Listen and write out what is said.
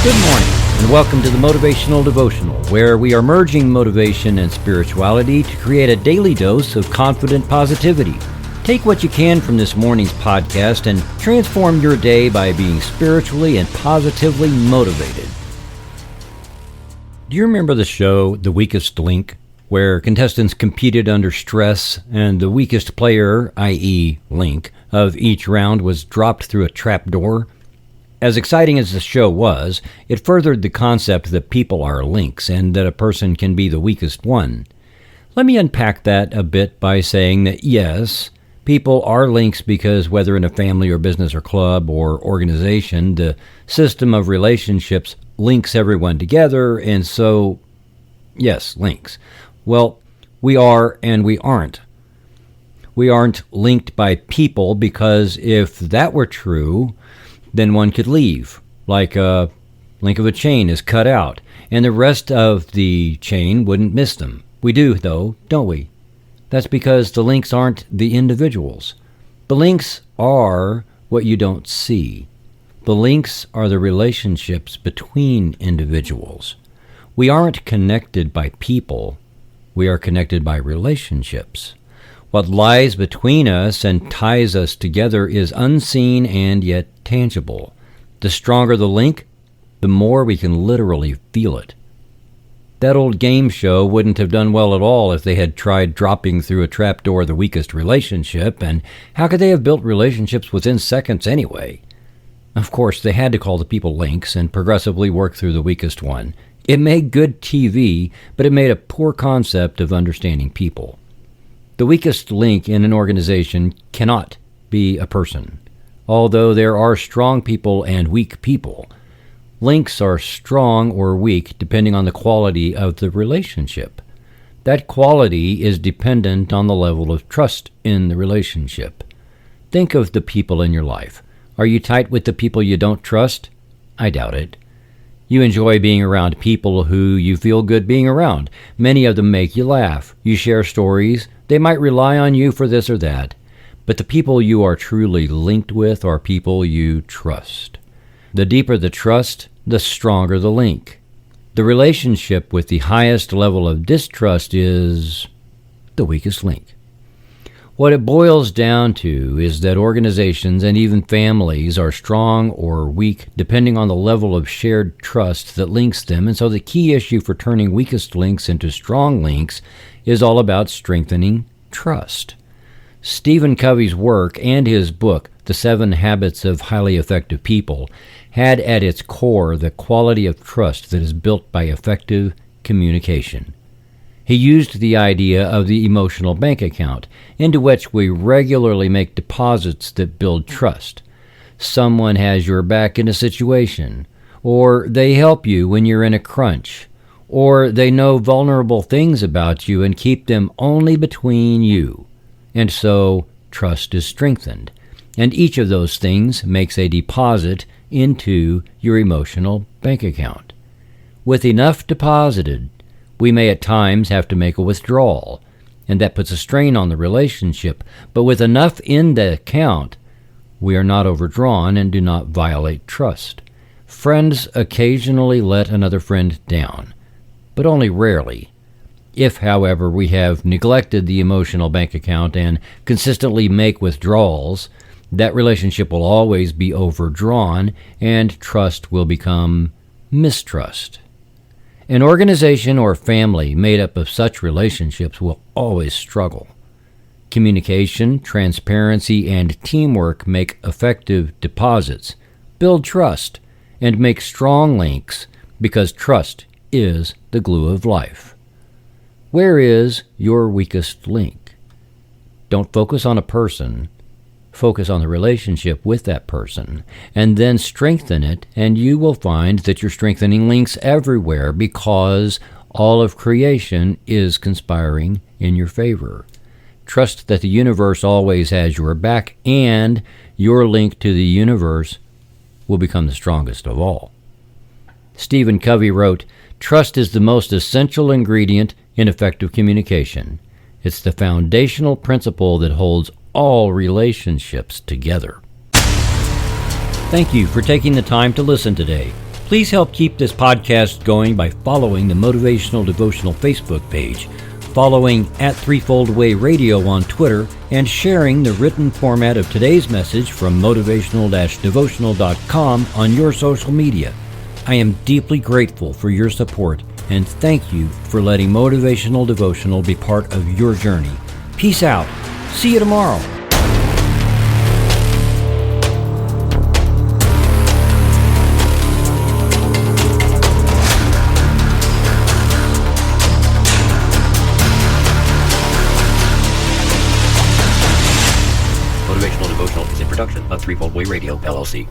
Good morning, and welcome to the Motivational Devotional, where we are merging motivation and spirituality to create a daily dose of confident positivity. Take what you can from this morning's podcast and transform your day by being spiritually and positively motivated. Do you remember the show, The Weakest Link, where contestants competed under stress and the weakest player, i.e. Link, of each round was dropped through a trapdoor? As exciting as the show was, it furthered the concept that people are links and that a person can be the weakest one. Let me unpack that a bit by saying that yes, people are links because whether in a family or business or club or organization, the system of relationships links everyone together, and so, yes, links. Well, we are and we aren't. We aren't linked by people because if that were true, then one could leave, like a link of a chain is cut out, and the rest of the chain wouldn't miss them. We do, though, don't we? That's because the links aren't the individuals. The links are what you don't see. The links are the relationships between individuals. We aren't connected by people. We are connected by relationships. What lies between us and ties us together is unseen and yet tangible. The stronger the link, the more we can literally feel it. That old game show wouldn't have done well at all if they had tried dropping through a trapdoor the weakest relationship, and how could they have built relationships within seconds anyway? Of course, they had to call the people links and progressively work through the weakest one. It made good TV, but it made a poor concept of understanding people. The weakest link in an organization cannot be a person, although there are strong people and weak people. Links are strong or weak depending on the quality of the relationship. That quality is dependent on the level of trust in the relationship. Think of the people in your life. Are you tight with the people you don't trust? I doubt it. You enjoy being around people who you feel good being around. Many of them make you laugh. You share stories. They might rely on you for this or that. But the people you are truly linked with are people you trust. The deeper the trust, the stronger the link. The relationship with the highest level of distrust is the weakest link. What it boils down to is that organizations and even families are strong or weak depending on the level of shared trust that links them, and so the key issue for turning weakest links into strong links is all about strengthening trust. Stephen Covey's work and his book, The 7 Habits of Highly Effective People, had at its core the quality of trust that is built by effective communication. He used the idea of the emotional bank account, into which we regularly make deposits that build trust. Someone has your back in a situation, or they help you when you're in a crunch, or they know vulnerable things about you and keep them only between you. And so, trust is strengthened. And each of those things makes a deposit into your emotional bank account. With enough deposited, we may at times have to make a withdrawal, and that puts a strain on the relationship. But with enough in the account, we are not overdrawn and do not violate trust. Friends occasionally let another friend down, but only rarely. If, however, we have neglected the emotional bank account and consistently make withdrawals, that relationship will always be overdrawn, and trust will become mistrust. An organization or family made up of such relationships will always struggle. Communication, transparency, and teamwork make effective deposits, build trust, and make strong links because trust is the glue of life. Where is your weakest link? Don't focus on a person. Focus on the relationship with that person, and then strengthen it, and you will find that you're strengthening links everywhere because all of creation is conspiring in your favor. Trust that the universe always has your back, and your link to the universe will become the strongest of all. Stephen Covey wrote, "Trust is the most essential ingredient in effective communication. It's the foundational principle that holds all relationships together." Thank you for taking the time to listen today. Please help keep this podcast going by following the Motivational Devotional Facebook page, following at Threefold Way Radio on Twitter, and sharing the written format of today's message from motivational-devotional.com on your social media. I am deeply grateful for your support, and thank you for letting Motivational Devotional be part of your journey. Peace out. See you tomorrow. Motivational Devotional is a production of Threefold Way Radio, LLC.